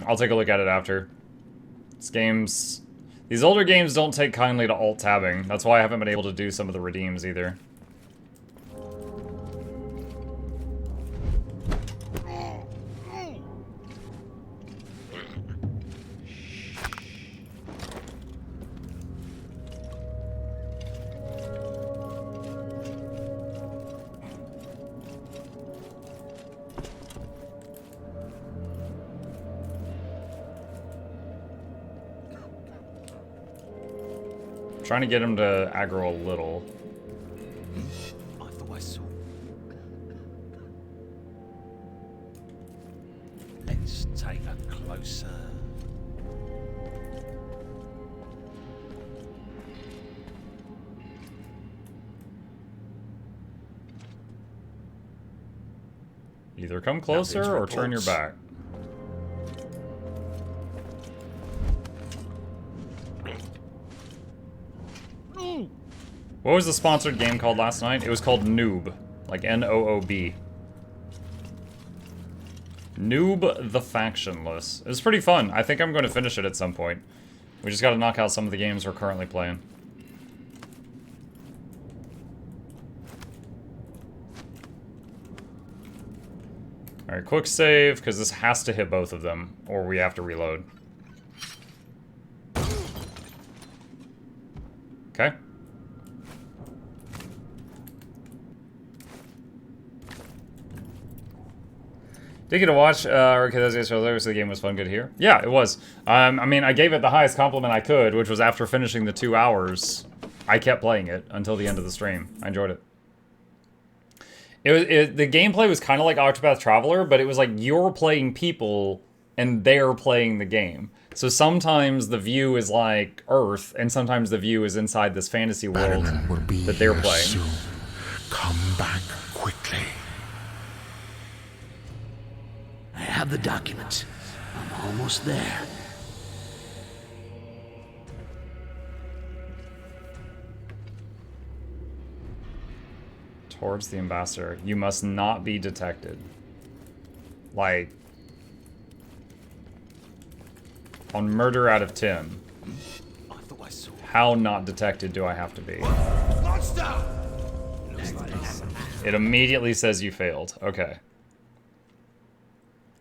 I'll take a look at it after. These older games don't take kindly to alt-tabbing. That's why I haven't been able to do some of the redeems either. Trying to get him to aggro a little. I thought I saw. Let's take a closer. Either come closer or turn your back. What was the sponsored game called last night? It was called Noob. Like N-O-O-B. Noob the Factionless. It was pretty fun. I think I'm going to finish it at some point. We just got to knock out some of the games we're currently playing. Alright, quick save, because this has to hit both of them, or we have to reload. Okay. Did you get to watch, okay, that's it, so the game was fun, good to hear. Yeah, it was. I mean, I gave it the highest compliment I could, which was after finishing the 2 hours, I kept playing it until the end of the stream. I enjoyed it. The gameplay was kind of like Octopath Traveler, but it was like you're playing people and they're playing the game. So sometimes the view is like Earth, and sometimes the view is inside this fantasy world that they're playing. Soon. Come back quickly. I have the documents. I'm almost there. Towards the ambassador. You must not be detected. Like, on murder out of 10. I thought I saw. How not detected do I have to be? Monster! It immediately says you failed. Okay.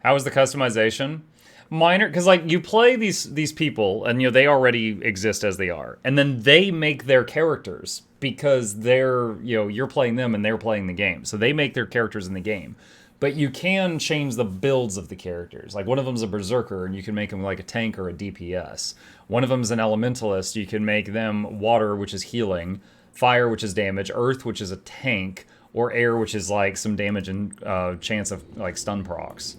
How is the customization? Minor, because like you play these people, and you know they already exist as they are, and then they make their characters because they're you're playing them and they're playing the game, so they make their characters in the game. But you can change the builds of the characters. Like one of them's a berserker, and you can make them like a tank or a DPS. One of them's an elementalist. You can make them water, which is healing, fire, which is damage, earth, which is a tank, or air, which is like some damage and chance of like stun procs.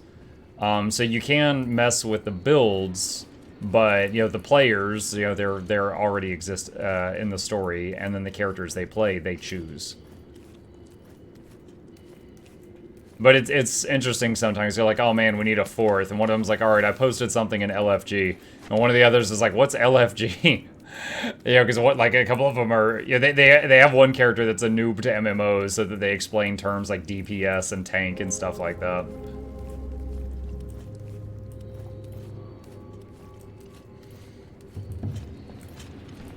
So you can mess with the builds, but the players, they're already exist in the story, and then the characters they play, they choose. But it's interesting sometimes. You're like, oh man, we need a fourth, and one of them's like, all right, I posted something in LFG, and one of the others is like, what's LFG? Because like a couple of them are, they have one character that's a noob to MMOs, so that they explain terms like DPS and tank and stuff like that.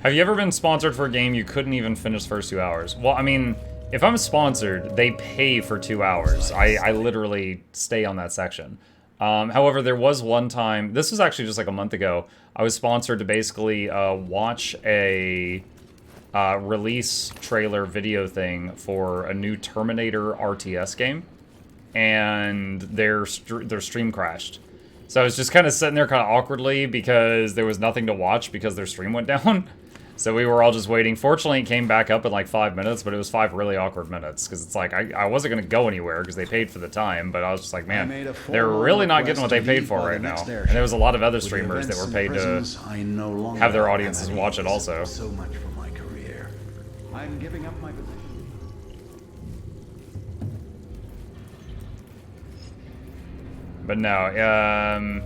Have you ever been sponsored for a game you couldn't even finish the first 2 hours? Well, I mean, if I'm sponsored, they pay for 2 hours. I literally stay on that section. However, there was one time, this was actually just like a month ago, I was sponsored to basically watch a release trailer video thing for a new Terminator RTS game, and their stream crashed. So I was just kind of sitting there kind of awkwardly because there was nothing to watch because their stream went down. So we were all just waiting. Fortunately, it came back up in like 5 minutes, but it was 5 really awkward minutes. Because it's like, I wasn't going to go anywhere because they paid for the time. But I was just like, man, they're really not getting what they paid for right now. And there was a lot of other streamers that were paid to have their audiences watch it also. So much for my career. I'm giving up my position. But no,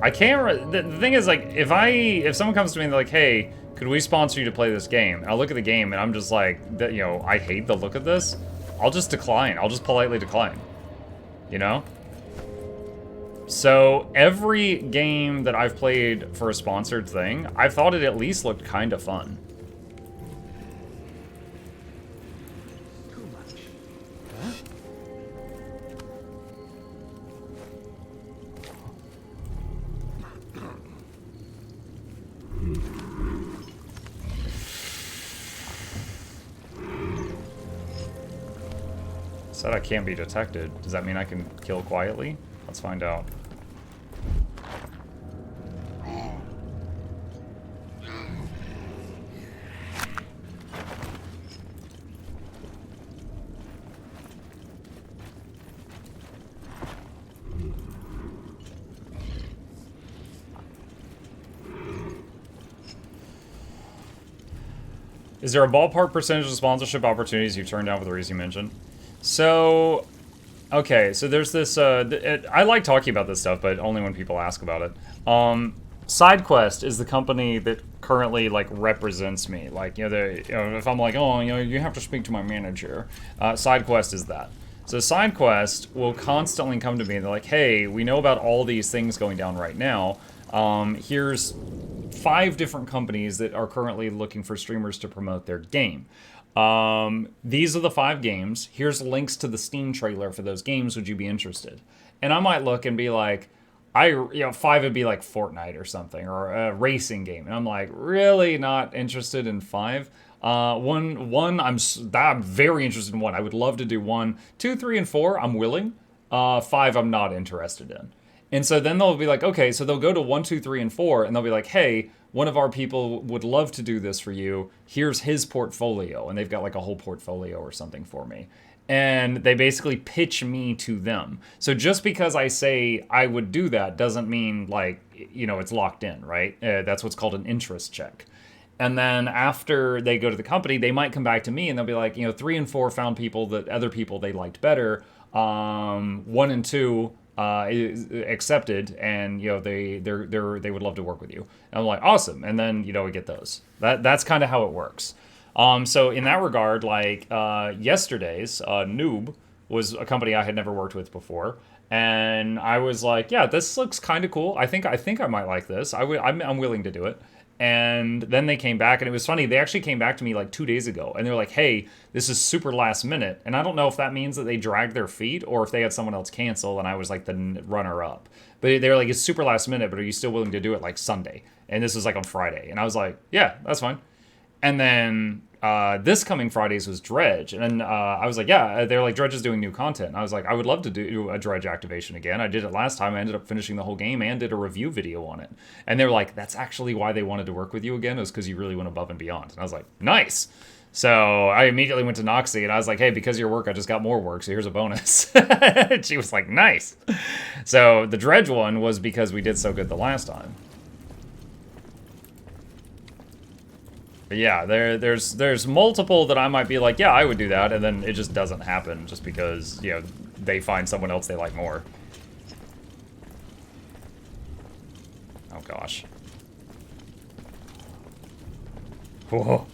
I can't. The thing is, like, if someone comes to me and they're like, hey, could we sponsor you to play this game? And I'll look at the game and I'm just like, I hate the look of this. I'll just decline. I'll just politely decline. So every game that I've played for a sponsored thing, I've thought it at least looked kind of fun. Said I can't be detected. Does that mean I can kill quietly? Let's find out. Is there a ballpark percentage of sponsorship opportunities you've turned down for the reason you mentioned? So, okay, so there's this, I like talking about this stuff, but only when people ask about it. SideQuest is the company that currently, like, represents me. Like, if I'm like, oh, you have to speak to my manager. SideQuest is that. So SideQuest will constantly come to me and they're like, hey, we know about all these things going down right now. Here's 5 different companies that are currently looking for streamers to promote their game. These are the 5 games. Here's links to the Steam trailer for those games. Would you be interested? And I might look and be like, 5 would be like Fortnite or something, or a racing game. And I'm like, really not interested in 5? One, I'm very interested in 1. I would love to do 1. 2, 3, and 4, I'm willing. 5, I'm not interested in. And so then they'll be like, okay, so they'll go to 1, 2, 3, and 4, and they'll be like, hey, one of our people would love to do this for you. Here's his portfolio. And they've got like a whole portfolio or something for me. And they basically pitch me to them. So just because I say I would do that doesn't mean like, it's locked in, right? That's what's called an interest check. And then after they go to the company, they might come back to me and they'll be like, 3 and 4 found people that other people they liked better. 1 and 2 accepted, and they would love to work with you. And I'm like, awesome. And then we get those. That's kind of how it works. So in that regard, like yesterday's Noob was a company I had never worked with before, and I was like, yeah, this looks kind of cool. I think I might like this. I'm willing to do it. And then they came back, and it was funny. They actually came back to me like 2 days ago, and they're like, hey, this is super last minute. And I don't know if that means that they dragged their feet or if they had someone else cancel, and I was like the runner-up. But they were like, it's super last minute, but are you still willing to do it like Sunday? And this was like on Friday. And I was like, yeah, that's fine. And then this coming Fridays was Dredge. And then I was like, yeah, they're like, Dredge is doing new content. And I was like, I would love to do a Dredge activation again. I did it last time. I ended up finishing the whole game and did a review video on it. And they were like, that's actually why they wanted to work with you again, was because you really went above and beyond. And I was like, nice. So I immediately went to Noxie and I was like, hey, because of your work, I just got more work. So here's a bonus. And she was like, nice. So the Dredge one was because we did so good the last time. But yeah, there's multiple that I might be like, yeah, I would do that, and then it just doesn't happen just because, they find someone else they like more. Oh gosh. Whoa.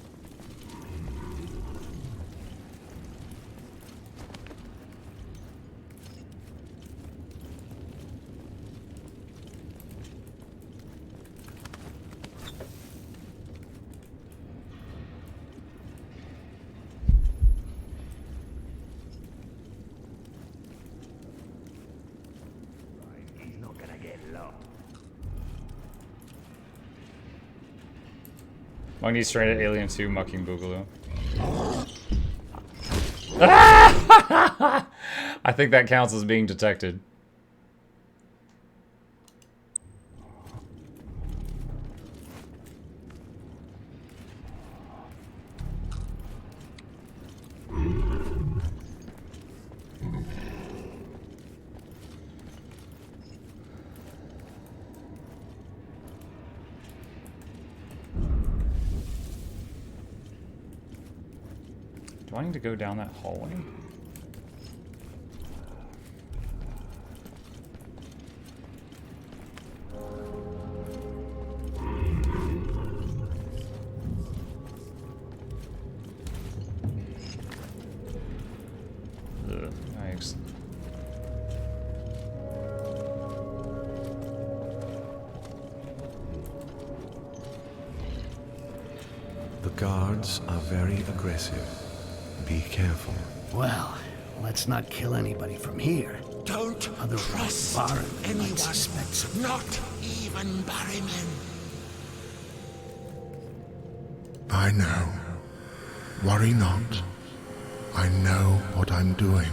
Monkey Stranded, Alien 2, Mucking Boogaloo. I think that counts as being detected. Do I need to go down that hallway? Ugh, yikes. The guards are very aggressive. Be careful. Well, let's not kill anybody from here. Don't Otherwise, trust Baron might anyone, suspect something. not even Barryman. I know. Worry not. I know what I'm doing.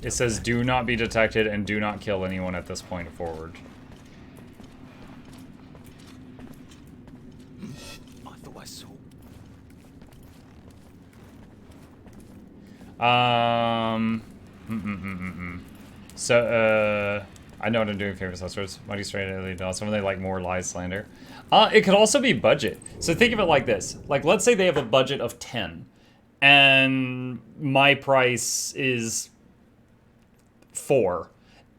It says do not be detected and do not kill anyone at this point forward. I thought I saw. So, I know what I'm doing, favorite suspects. Mighty straight elite doll. Some of they like more lies slander. It could also be budget. So think of it like this. Like, let's say they have a budget of 10. And my price is 4.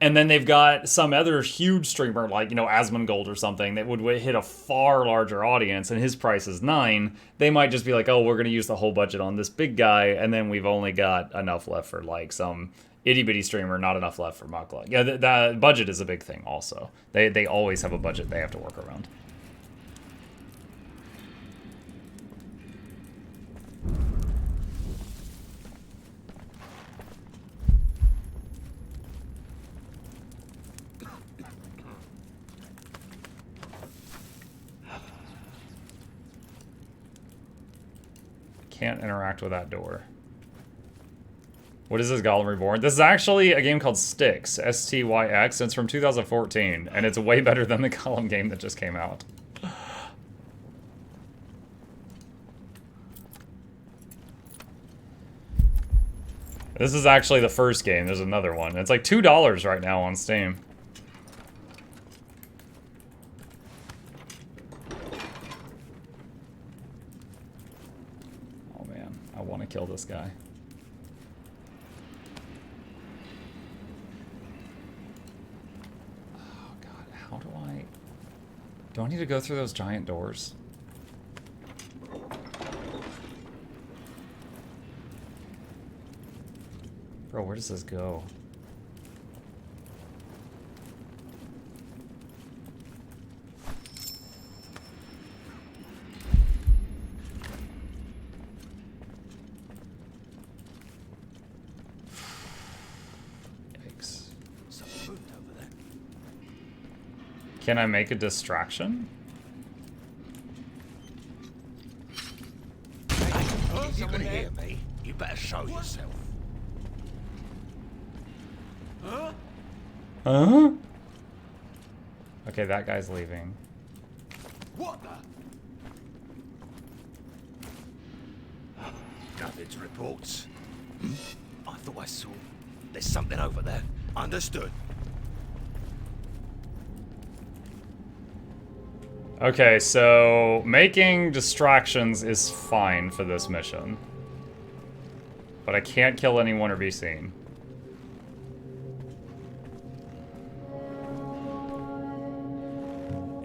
And then they've got some other huge streamer, like, you know, Asmongold or something, that would hit a far larger audience, and his price is 9. They might just be like, oh, we're going to use the whole budget on this big guy, and then we've only got enough left for, like, some itty-bitty streamer, not enough left for Mukluk. Yeah, the budget is a big thing, also. They always have a budget they have to work around. Can't interact with that door. What is this, Gollum Reborn? This is actually a game called Styx, S-T-Y-X, and it's from 2014, and it's way better than the Gollum game that just came out. This is actually the first game. There's another one. It's like $2 right now on Steam. I want to kill this guy. Oh god, how do I... Do I need to go through those giant doors? Bro, where does this go? Can I make a distraction? You can hear me. You better show yourself. Huh? Okay, that guy's leaving. What the? Nothing to report. I thought I saw. There's something over there. Understood. Okay, so making distractions is fine for this mission. But I can't kill anyone or be seen.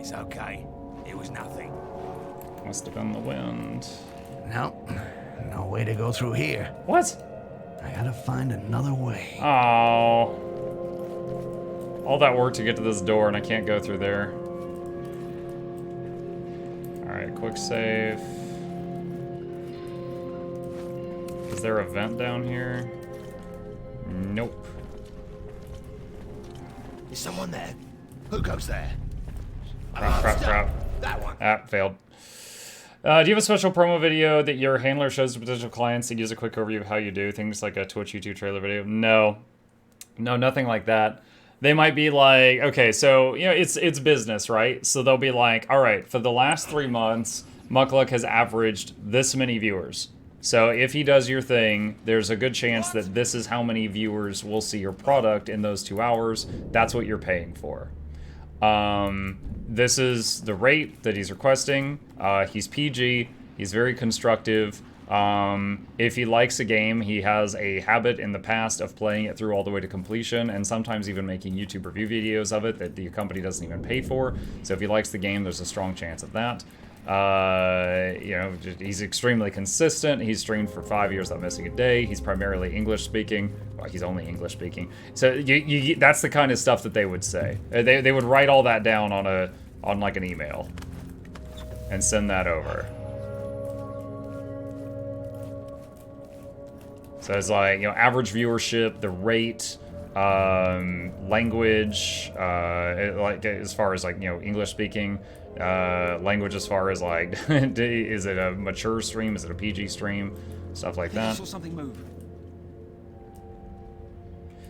It's okay. It was nothing. Must have been the wind. No. No way to go through here. What? I gotta find another way. Oh. All that work to get to this door and I can't go through there. Alright, quick save. Is there a vent down here? Nope. Is someone there? Who goes there? Crap. That one. Ah, failed. Do you have a special promo video that your handler shows to potential clients and gives a quick overview of how you do things, like a Twitch, YouTube trailer video? No, nothing like that. They might be like, okay, so, you know, it's business, right? So they'll be like, all right, for the last 3 months, Mukluk has averaged this many viewers. So if he does your thing, there's a good chance that this is how many viewers will see your product in those 2 hours. That's what you're paying for. This is the rate that he's requesting. He's PG. He's very constructive. If he likes a game, he has a habit in the past of playing it through all the way to completion, and sometimes even making YouTube review videos of it that the company doesn't even pay for. So if he likes the game, there's a strong chance of that. He's extremely consistent. He's streamed for 5 years without missing a day. He's primarily English speaking. Well, he's only English speaking. So that's the kind of stuff that they would say. They would write all that down on like an email and send that over. So it's like, average viewership, the rate, language, like as far as like, English speaking, language as far as like, is it a mature stream? Is it a PG stream? Stuff like that. I saw something move.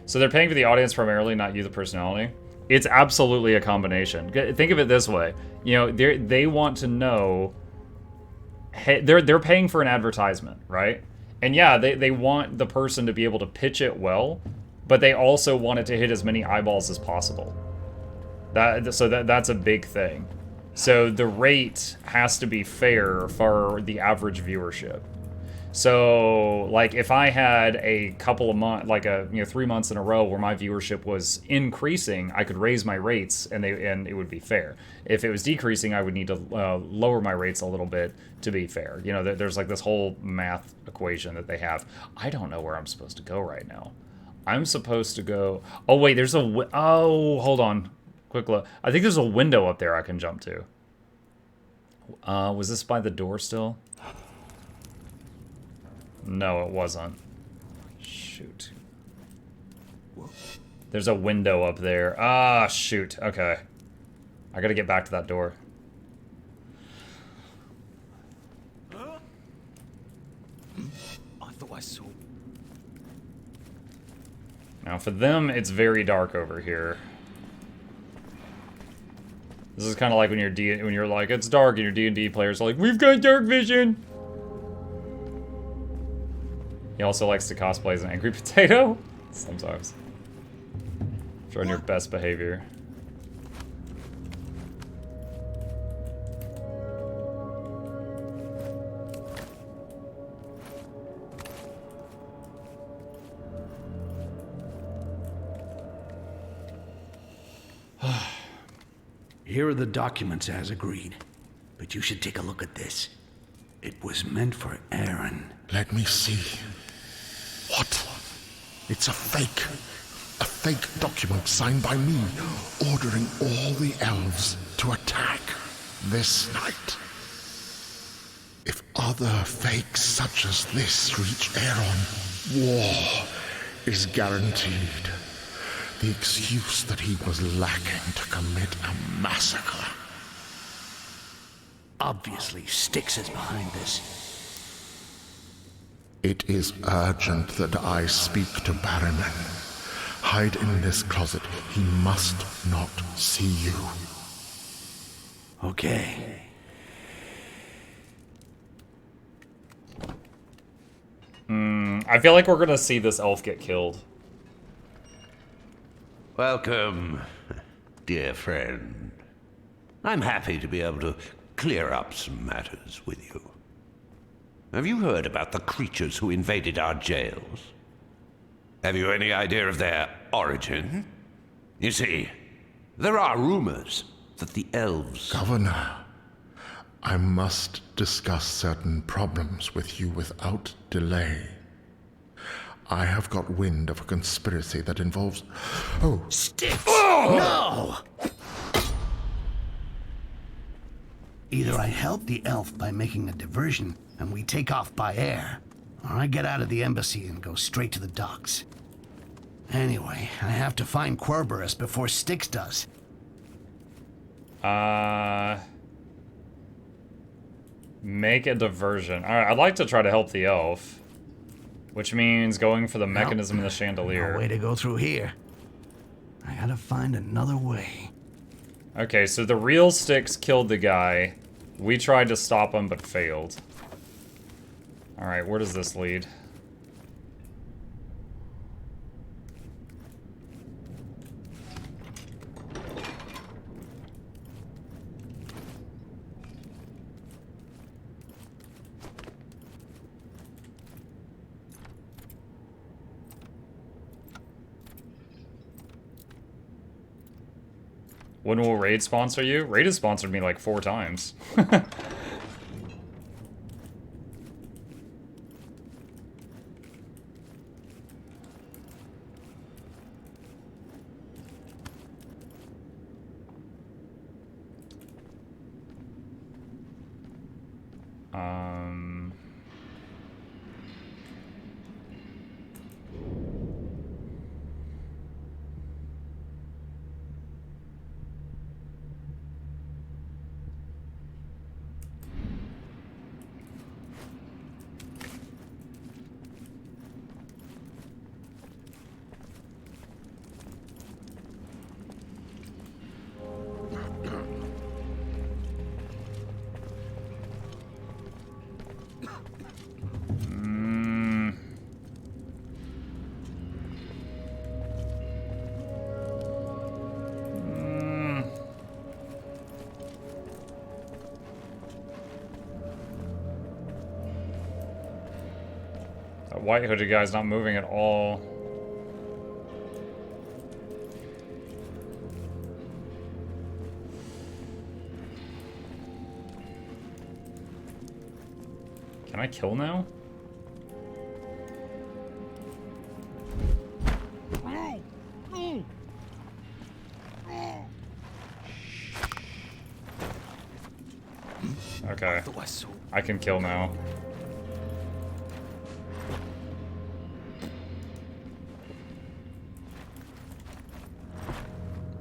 So they're paying for the audience primarily, not you, the personality. It's absolutely a combination. Think of it this way. They want to know, they're paying for an advertisement, right? And yeah, they want the person to be able to pitch it well, but they also want it to hit as many eyeballs as possible. That's a big thing. So the rate has to be fair for the average viewership. So, like, if I had a couple of months, like 3 months in a row where my viewership was increasing, I could raise my rates and it would be fair. If it was decreasing, I would need to lower my rates a little bit to be fair. There's like this whole math equation that they have. I don't know where I'm supposed to go right now. I'm supposed to go. Oh wait, there's hold on, quick look. I think there's a window up there I can jump to. Was this by the door still? No, it wasn't. Shoot. There's a window up there. Ah, shoot. Okay. I gotta get back to that door. I thought I saw. Now, for them, it's very dark over here. This is kind of like when you're like, it's dark, and your D&D players are like, we've got dark vision! He also likes to cosplay as an angry potato. Sometimes. Showing your best behavior. Here are the documents as agreed. But you should take a look at this. It was meant for Aaron. Let me see. What? It's a fake. A fake document signed by me, ordering all the elves to attack this night. If other fakes such as this reach Aaron, war is guaranteed. The excuse that he was lacking to commit a massacre. Obviously, Styx is behind this. It is urgent that I speak to Barryman. Hide in this closet. He must not see you. Okay. I feel like we're gonna see this elf get killed. Welcome, dear friend. I'm happy to be able to clear up some matters with you. Have you heard about the creatures who invaded our jails? Have you any idea of their origin? You see, there are rumors that the elves... Governor, I must discuss certain problems with you without delay. I have got wind of a conspiracy that involves... Oh! Styx! Oh! No! Either I help the elf by making a diversion, and we take off by air, or I get out of the embassy and go straight to the docks. Anyway, I have to find Querberus before Styx does. Make a diversion. Alright, I'd like to try to help the elf. Which means going for the mechanism in the chandelier. No way to go through here. I gotta find another way. Okay, so the real Styx killed the guy. We tried to stop him, but failed. Alright, where does this lead? When will Raid sponsor you? Raid has sponsored me like 4 times. That white hooded guy's not moving at all. Can I kill now? Okay. I can kill now.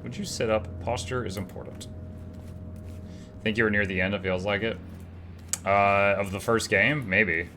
Would you sit up? Posture is important. Think you were near the end, it feels like it. Of the first game? Maybe.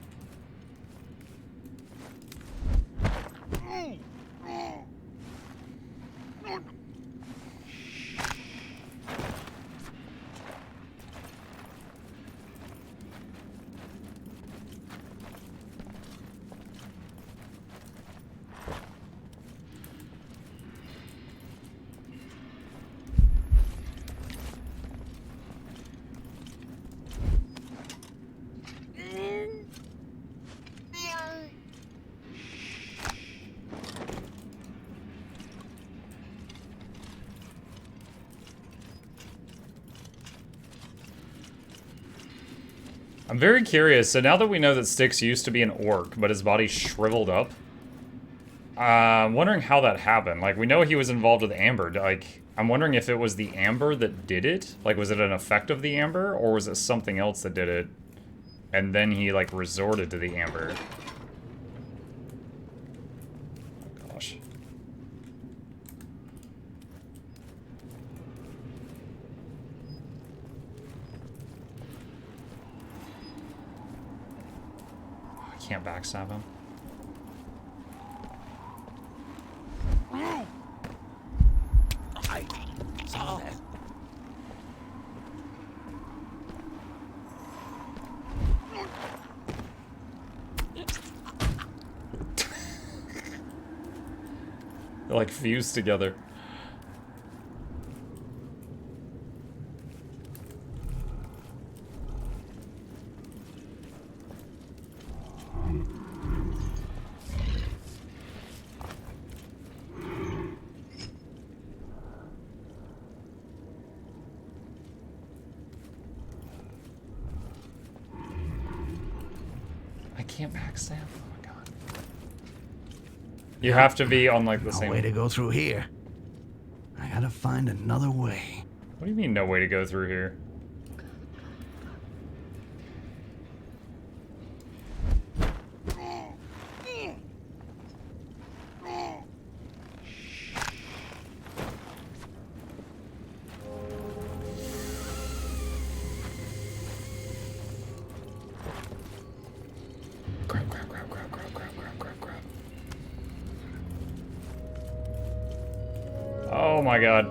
I'm very curious. So now that we know that Styx used to be an orc, but his body shriveled up, I'm wondering how that happened. Like, we know he was involved with Amber. Like, I'm wondering if it was the Amber that did it. Like, was it an effect of the Amber, or was it something else that did it? And then he, like, resorted to the Amber. Oh, gosh. I can't backstab him. They're like fused together. I can't backstab. Oh my god. You have to be on like the same. No way to go through here. I gotta find another way. What do you mean, no way to go through here? Grab, grab, grab, grab, grab, grab, grab, grab, grab. Oh my god.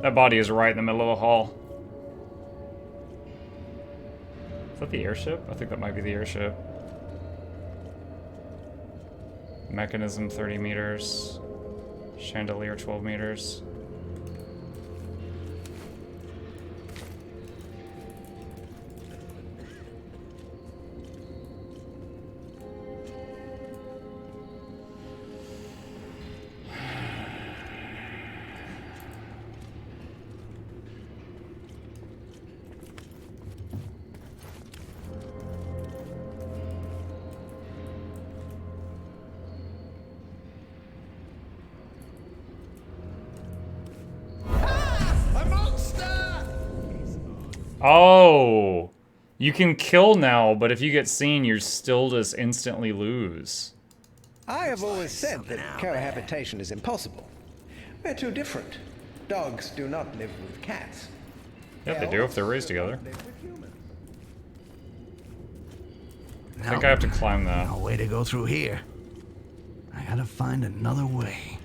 That body is right in the middle of the hall. Is that the airship? I think that might be the airship. Mechanism 30 meters. Chandelier 12 meters. Oh! You can kill now, but if you get seen, you still just instantly lose. I have always said that cohabitation is impossible. We're too different. Dogs do not live with cats. Yeah, they do if they're raised together. Live with humans. I think I have to climb that. No way to go through here. I gotta find another way.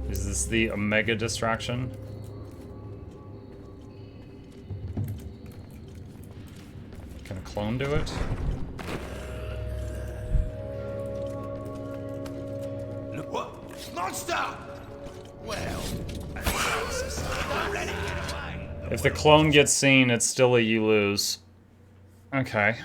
Is this the Omega distraction? Can a clone do it? Look what? Monster! Well, don't let it get away. If the clone gets seen, it's still a you lose. Okay.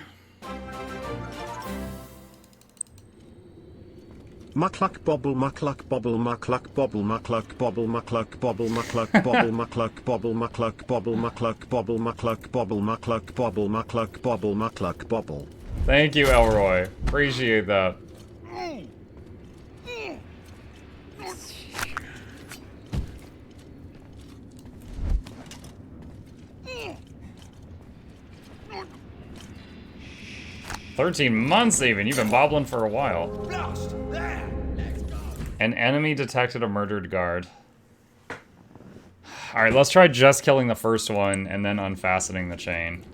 Mukluk bobble mukluk bobble mukluk bobble mukluk bobble mukluk bobble mukluk bobble mukluk bobble mukluk bobble mukluk bobble mukluk bobble mukluk bobble mukluk bobble mukluk bobble. Thank you, Elroy. Appreciate that. $13 even. You've been bobbling for a while. Blast! There! Let's go! An enemy detected a murdered guard. Alright, let's try just killing the first one and then unfastening the chain.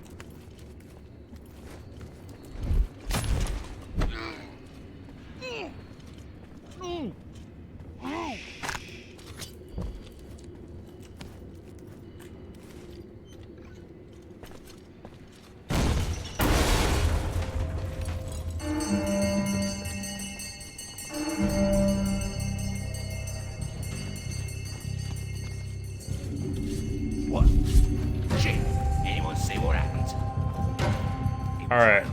What? Shit! Anyone see what happened? Alright,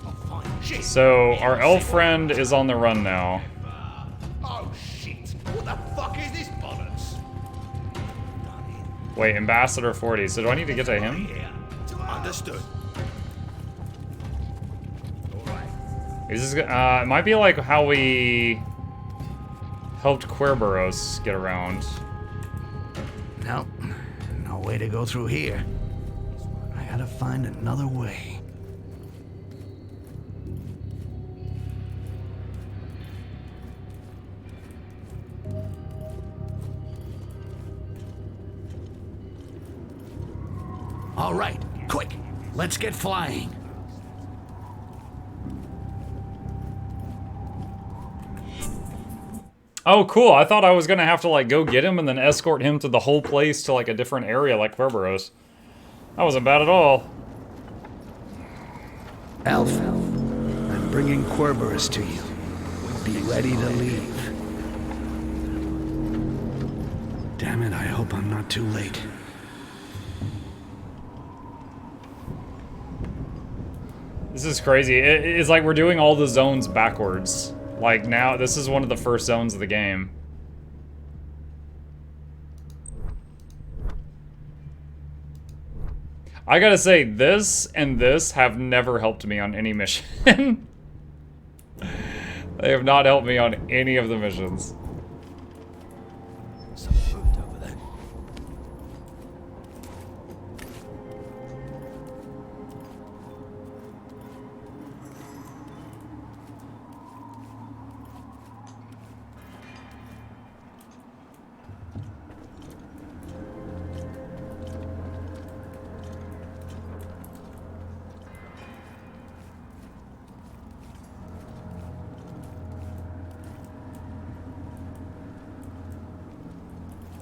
I'll find shit. so our elf friend is on the run now. Oh shit! What the fuck is this bollocks? Wait, Ambassador 40, so do I need to get to him? Yeah. Understood. Alright. Is this, it might be like how we helped Querberos get around. No, no way to go through here. I gotta find another way. All right, quick, let's get flying. Oh, cool. I thought I was gonna have to, like, go get him and then escort him to the whole place to, like, a different area like Querberos. That wasn't bad at all. Elf, I'm bringing Querberus to you. Be ready to leave. Damn it, I hope I'm not too late. This is crazy. It's like we're doing all the zones backwards. Like, now, this is one of the first zones of the game. I gotta say, this and this have never helped me on any mission. They have not helped me on any of the missions. Something moved over there.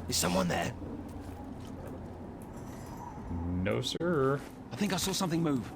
Is someone there? No, sir. I think I saw something move.